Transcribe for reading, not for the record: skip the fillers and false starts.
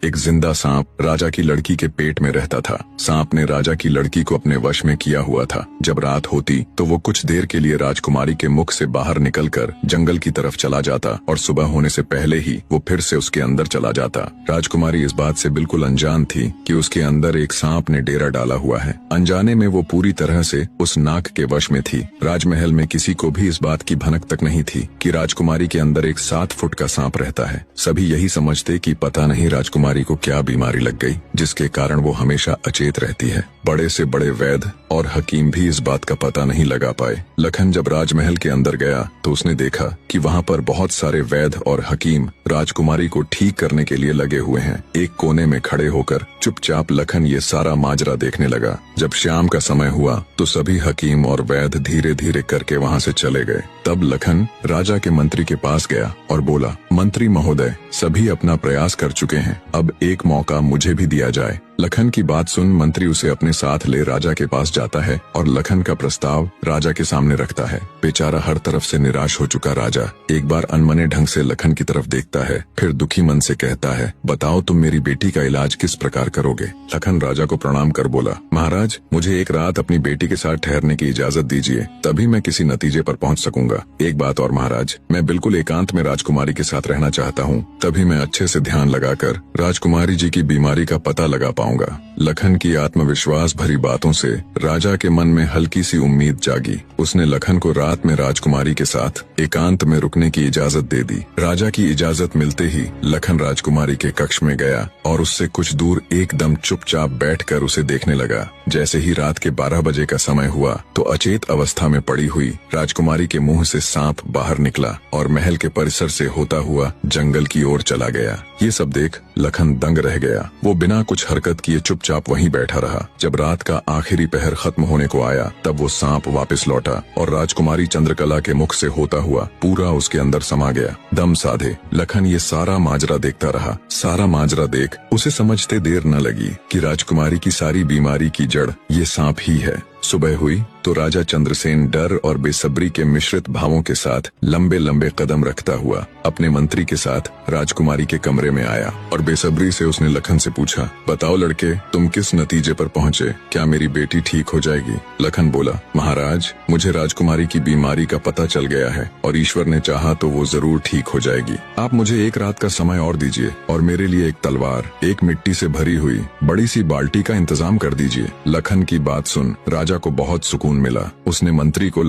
एक जिंदा सांप राजा की लड़की के पेट में रहता था। सांप ने राजा की लड़की को अपने वश में किया हुआ था। जब रात होती तो वो कुछ देर के लिए राजकुमारी के मुख से बाहर निकलकर जंगल की तरफ चला जाता और सुबह होने से पहले ही वो फिर से उसके अंदर चला जाता। राजकुमारी इस बात से बिल्कुल अनजान थी कि उसके अंदर एक सांप ने डेरा डाला हुआ है। अनजाने में वो पूरी तरह से उस नाग के वश में थी। राजमहल में किसी को भी इस बात की भनक तक नहीं थी कि राजकुमारी के अंदर एक 7 फुट का सांप रहता है। सभी यही समझते कि पता नहीं राजकुमारी को क्या बीमारी लग गई जिसके कारण वो हमेशा अचेत रहती है। बड़े से बड़े वैद्य और हकीम भी इस बात का पता नहीं लगा पाए। लखन जब राजमहल के अंदर गया तो उसने देखा कि वहाँ पर बहुत सारे वैद्य और हकीम राजकुमारी को ठीक करने के लिए लगे हुए हैं। एक कोने में खड़े होकर चुपचाप लखन ये सारा माजरा देखने लगा। जब शाम का समय हुआ तो सभी हकीम और वैद्य धीरे धीरे करके वहाँ से चले गए। तब लखन राजा के मंत्री के पास गया और बोला, मंत्री महोदय, सभी अपना प्रयास कर चुके हैं, अब एक मौका मुझे भी दिया जाए। लखन की बात सुन मंत्री उसे अपने साथ ले राजा के पास जाता है और लखन का प्रस्ताव राजा के सामने रखता है। बेचारा हर तरफ से निराश हो चुका राजा एक बार अनमने ढंग से लखन की तरफ देखता है, फिर दुखी मन से कहता है, बताओ तुम मेरी बेटी का इलाज किस प्रकार करोगे। लखन राजा को प्रणाम कर बोला, महाराज, मुझे एक रात अपनी बेटी के साथ ठहरने की इजाजत दीजिए, तभी मैं किसी नतीजे पर पहुंच सकूंगा। एक बात और महाराज, मैं बिल्कुल एकांत में राजकुमारी के साथ रहना चाहता हूँ, तभी मैं अच्छे से ध्यान लगाकर राजकुमारी जी की बीमारी का पता लगा पाऊंगा। लखन की आत्मविश्वास भरी बातों से राजा के मन में हल्की सी उम्मीद जागी। उसने लखन को रात में राजकुमारी के साथ एकांत में रुकने की इजाजत दे दी। राजा की इजाजत मिलते ही लखन राजकुमारी के कक्ष में गया और उससे कुछ दूर एकदम चुपचाप बैठकर उसे देखने लगा। जैसे ही रात के 12 बजे का समय हुआ तो अचेत अवस्था में पड़ी हुई राजकुमारी के मुंह से सांप बाहर निकला और महल के परिसर से होता हुआ जंगल की ओर चला गया। ये सब देख लखन दंग रह गया। वो बिना कुछ हरकत किए चुपचाप वहीं बैठा रहा। जब रात का आखिरी पहर खत्म होने को आया तब वो सांप वापस लौटा और राजकुमारी चंद्रकला के मुख से होता हुआ पूरा उसके अंदर समा गया। दम साधे लखन ये सारा माजरा देखता रहा। सारा माजरा देख उसे समझते देर न लगी कि राजकुमारी की सारी बीमारी की जड़ ये सांप ही है। सुबह हुई तो राजा चंद्रसेन डर और बेसब्री के मिश्रित भावों के साथ लंबे लंबे कदम रखता हुआ अपने मंत्री के साथ राजकुमारी के कमरे में आया और बेसब्री से उसने लखन से पूछा, बताओ लड़के, तुम किस नतीजे पर पहुँचे? क्या मेरी बेटी ठीक हो जाएगी? लखन बोला, महाराज, मुझे राजकुमारी की बीमारी का पता चल गया है और ईश्वर ने चाहा तो वो जरूर ठीक हो जाएगी। आप मुझे एक रात का समय और दीजिए और मेरे लिए एक तलवार, एक मिट्टी से भरी हुई बड़ी सी बाल्टी का इंतजाम कर दीजिए। लखन की बात सुन राजा को बहुत सुकून मिला। उसने मंत्री को